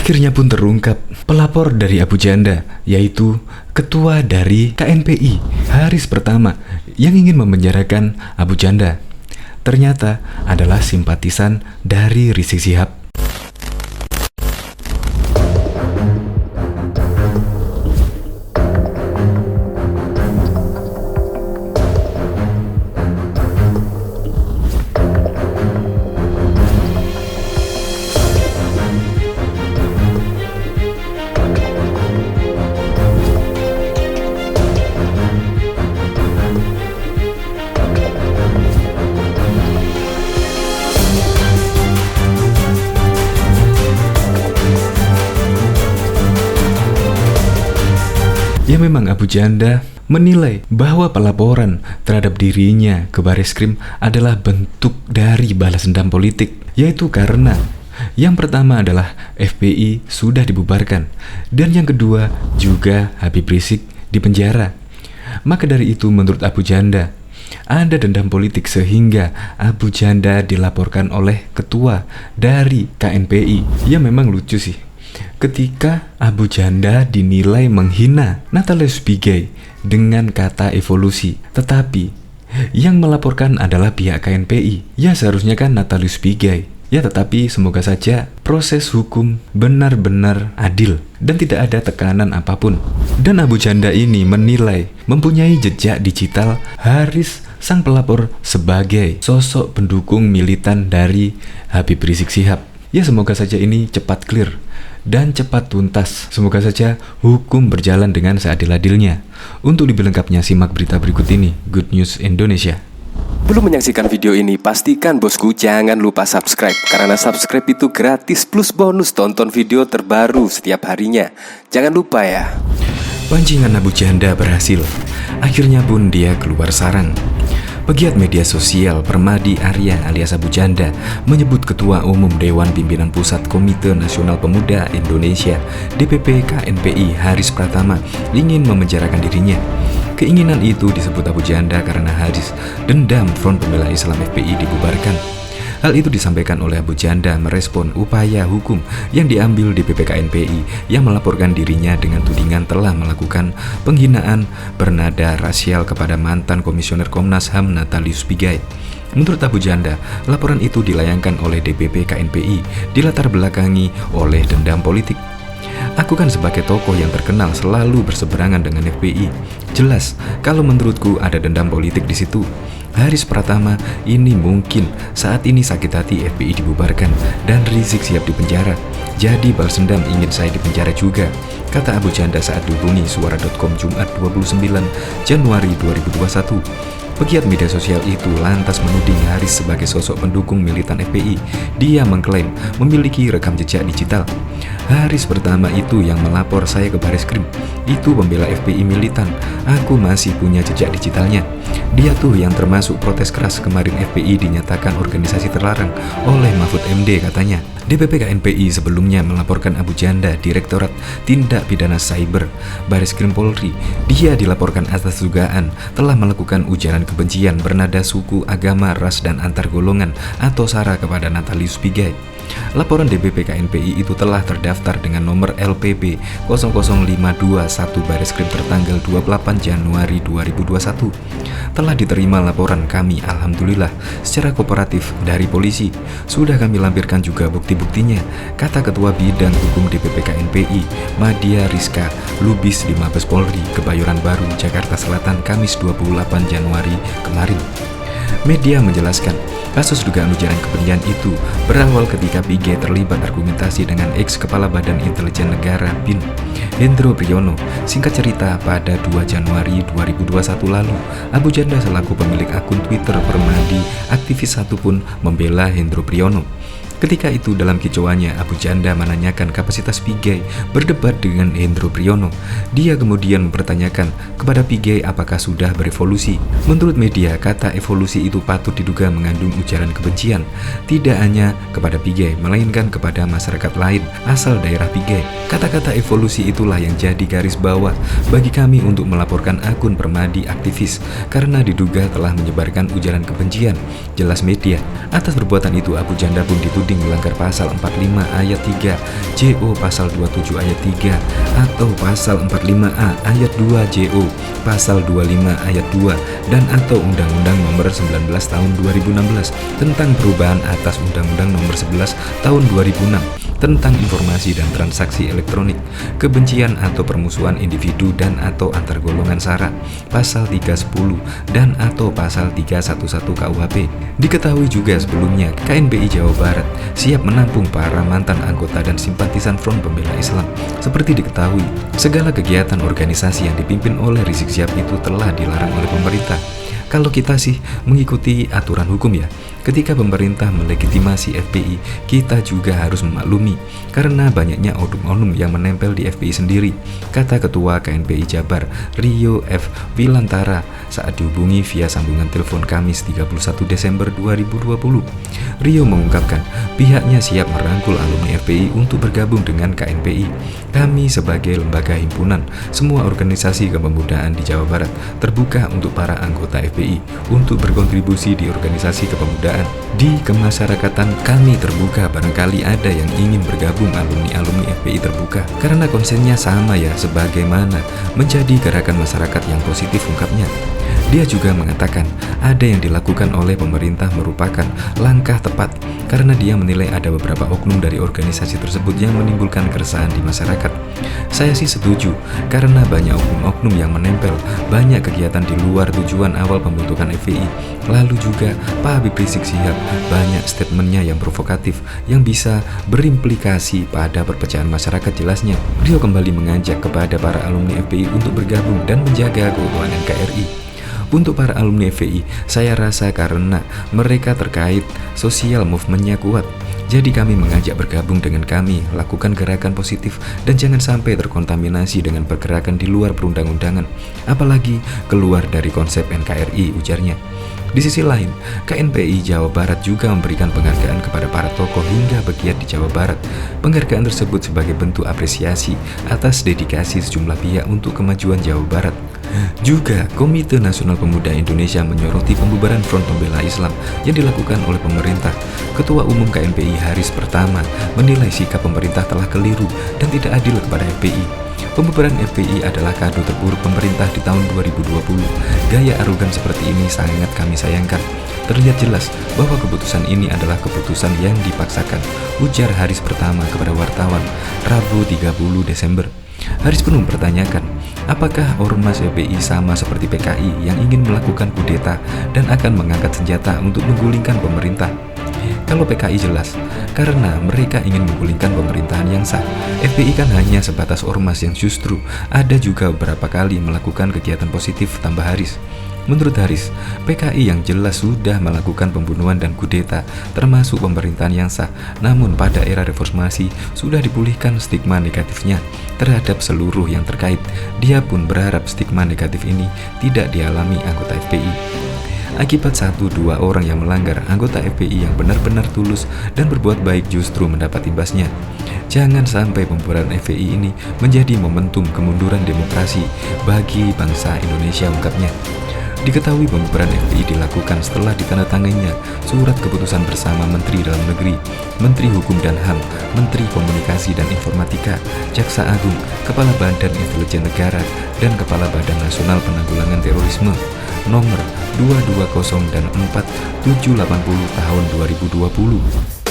Akhirnya pun terungkap pelapor dari Abu Janda, yaitu ketua dari KNPI, Haris Pertama, yang ingin memenjarakan Abu Janda. Ternyata adalah simpatisan dari Rizik Syihab. Ya memang Abu Janda menilai bahwa pelaporan terhadap dirinya ke Bareskrim adalah bentuk dari balas dendam politik, yaitu karena yang pertama adalah FPI sudah dibubarkan dan yang kedua juga Habib Rizik dipenjara. Maka dari itu menurut Abu Janda ada dendam politik sehingga Abu Janda dilaporkan oleh ketua dari KNPI. Ya memang lucu sih ketika Abu Janda dinilai menghina Natalius Pigai dengan kata evolusi, tetapi yang melaporkan adalah pihak KNPI. Ya seharusnya kan Natalius Pigai. Ya tetapi semoga saja proses hukum benar-benar adil dan tidak ada tekanan apapun. Dan Abu Janda ini menilai mempunyai jejak digital Haris sang pelapor sebagai sosok pendukung militan dari Habib Rizik Syihab. Ya semoga saja ini cepat clear dan cepat tuntas. Semoga saja hukum berjalan dengan seadil-adilnya. Untuk lebih lengkapnya simak berita berikut ini. Good News Indonesia. Belum menyaksikan video ini, pastikan bosku jangan lupa subscribe. Karena subscribe itu gratis plus bonus tonton video terbaru setiap harinya. Jangan lupa ya. Pancingan Abu Janda berhasil. Akhirnya pun dia keluar sarang. Pegiat media sosial Permadi Arya alias Abu Janda menyebut Ketua Umum Dewan Pimpinan Pusat Komite Nasional Pemuda Indonesia DPP KNPI Haris Pratama ingin memenjarakan dirinya. Keinginan itu disebut Abu Janda karena Haris dendam Front Pembela Islam FPI dibubarkan. Hal itu disampaikan oleh Abu Janda merespon upaya hukum yang diambil DPP KNPI yang melaporkan dirinya dengan tudingan telah melakukan penghinaan bernada rasial kepada mantan Komisioner Komnas HAM Natalius Pigai. Menurut Abu Janda, laporan itu dilayangkan oleh DPP KNPI dilatar belakangi oleh dendam politik. Aku kan sebagai tokoh yang terkenal selalu berseberangan dengan FPI. Jelas, kalau menurutku ada dendam politik di situ. Haris Pratama ini mungkin saat ini sakit hati FPI dibubarkan dan Rizik Syihab dipenjara. Jadi balas dendam ingin saya dipenjara juga, kata Abu Janda saat dihubungi suara.com Jumat 29 Januari 2021. Pegiat media sosial itu lantas menuding Haris sebagai sosok pendukung militan FPI. Dia mengklaim memiliki rekam jejak digital. Haris Pertama itu yang melapor saya ke Bareskrim. Itu pembela FPI militan. Aku masih punya jejak digitalnya. Dia tuh yang termasuk protes keras kemarin FPI dinyatakan organisasi terlarang oleh Mahfud MD katanya. DPP KNPI sebelumnya melaporkan Abu Janda Direktorat Tindak Pidana Cyber Bareskrim Polri. Dia dilaporkan atas dugaan telah melakukan ujaran kebencian bernada suku, agama, ras, dan antar golongan atau SARA kepada Natalius Pigai. Laporan DPP KNPI itu telah terdaftar dengan nomor LPB 00521 Bareskrim tertanggal 28 Januari 2021. Telah diterima laporan kami, alhamdulillah, secara kooperatif dari polisi. Sudah kami lampirkan juga bukti-buktinya, kata Ketua Bidang Hukum DPP KNPI, Madia Rizka Lubis di Mabes Polri, Kebayoran Baru, Jakarta Selatan, Kamis 28 Januari kemarin. Media menjelaskan, kasus dugaan ujaran kebencian itu berawal ketika Pigai terlibat argumentasi dengan ex-Kepala Badan Intelijen Negara BIN, Hendro Priyono. Singkat cerita, pada 2 Januari 2021 lalu, Abu Janda selaku pemilik akun Twitter Permadi, aktivis satu pun membela Hendro Priyono. Ketika itu dalam kicauannya, Abu Janda menanyakan kapasitas Pigai berdebat dengan Hendro Priyono. Dia kemudian mempertanyakan kepada Pigai apakah sudah berevolusi. Menurut media, kata evolusi itu patut diduga mengandung ujaran kebencian, tidak hanya kepada Pigai, melainkan kepada masyarakat lain asal daerah Pigai. Kata-kata evolusi itulah yang jadi garis bawah bagi kami untuk melaporkan akun Permadi aktivis karena diduga telah menyebarkan ujaran kebencian, jelas media. Atas perbuatan itu, Abu Janda pun dituding dituding melanggar pasal 45 ayat 3, JO pasal 27 ayat 3, atau pasal 45A ayat 2 JO, pasal 25 ayat 2, dan atau Undang-Undang Nomor 19 Tahun 2016 tentang perubahan atas Undang-Undang Nomor 11 Tahun 2006 tentang informasi dan transaksi elektronik, kebencian atau permusuhan individu dan atau antar golongan SARA, pasal 310 dan atau pasal 311 KUHP. Diketahui juga sebelumnya KNPI Jawa Barat siap menampung para mantan anggota dan simpatisan Front Pembela Islam. Seperti diketahui, segala kegiatan organisasi yang dipimpin oleh Rizik Syihab itu telah dilarang oleh pemerintah. Kalau kita sih mengikuti aturan hukum ya. Ketika pemerintah melegitimasi FPI, kita juga harus memaklumi karena banyaknya oknum-oknum yang menempel di FPI sendiri, kata Ketua KNPI Jabar, Rio F. Wilantara saat dihubungi via sambungan telepon Kamis 31 Desember 2020. Rio mengungkapkan pihaknya siap merangkul alumni FPI untuk bergabung dengan KNPI. Kami sebagai lembaga himpunan semua organisasi kepemudaan di Jawa Barat terbuka untuk para anggota FPI untuk berkontribusi di organisasi kepemudaan. Di kemasyarakatan kami terbuka, barangkali ada yang ingin bergabung. Alumni FPI terbuka karena konsennya sama ya, sebagaimana menjadi gerakan masyarakat yang positif, ungkapnya. Dia juga mengatakan ada yang dilakukan oleh pemerintah merupakan langkah tepat karena dia menilai ada beberapa oknum dari organisasi tersebut yang menimbulkan keresahan di masyarakat. Saya sih setuju karena banyak oknum-oknum yang menempel, banyak kegiatan di luar tujuan awal pembentukan FPI. Lalu juga Pak Habib Rizik Syihab banyak statementnya yang provokatif yang bisa berimplikasi pada perpecahan masyarakat. Jelasnya, Rio kembali mengajak kepada para alumni FPI untuk bergabung dan menjaga keutuhan NKRI. Untuk para alumni FPI, saya rasa karena mereka terkait sosial movementnya kuat, jadi kami mengajak bergabung dengan kami, lakukan gerakan positif dan jangan sampai terkontaminasi dengan pergerakan di luar perundang-undangan, apalagi keluar dari konsep NKRI, ujarnya. Di sisi lain, KNPI Jawa Barat juga memberikan penghargaan kepada para tokoh hingga pegiat di Jawa Barat. Penghargaan tersebut sebagai bentuk apresiasi atas dedikasi sejumlah pihak untuk kemajuan Jawa Barat. Juga, Komite Nasional Pemuda Indonesia menyoroti pembubaran Front Pembela Islam yang dilakukan oleh pemerintah. Ketua Umum KNPI Haris Pertama menilai sikap pemerintah telah keliru dan tidak adil kepada FPI. Pembubaran FPI adalah kado terburuk pemerintah di tahun 2020. Gaya arogan seperti ini sangat kami sayangkan. Terlihat jelas bahwa keputusan ini adalah keputusan yang dipaksakan, ujar Haris Pertama kepada wartawan Rabu 30 Desember. Haris pun mempertanyakan, apakah ormas FPI sama seperti PKI yang ingin melakukan kudeta dan akan mengangkat senjata untuk menggulingkan pemerintah? Kalau PKI jelas, karena mereka ingin menggulingkan pemerintahan yang sah. FPI kan hanya sebatas ormas yang justru ada juga beberapa kali melakukan kegiatan positif, tambah Haris. Menurut Haris, PKI yang jelas sudah melakukan pembunuhan dan kudeta termasuk pemerintahan yang sah, namun pada era reformasi sudah dipulihkan stigma negatifnya terhadap seluruh yang terkait. Dia pun berharap stigma negatif ini tidak dialami anggota FPI. Akibat 1-2 orang yang melanggar, anggota FPI yang benar-benar tulus dan berbuat baik justru mendapat imbasnya. Jangan sampai pembubaran FPI ini menjadi momentum kemunduran demokrasi bagi bangsa Indonesia, ungkapnya. Diketahui pembubaran FPI dilakukan setelah ditandatangainya surat keputusan bersama Menteri Dalam Negeri, Menteri Hukum dan HAM, Menteri Komunikasi dan Informatika, Jaksa Agung, Kepala Badan Intelijen Negara, dan Kepala Badan Nasional Penanggulangan Terorisme nomor 220 dan 4780 tahun 2020.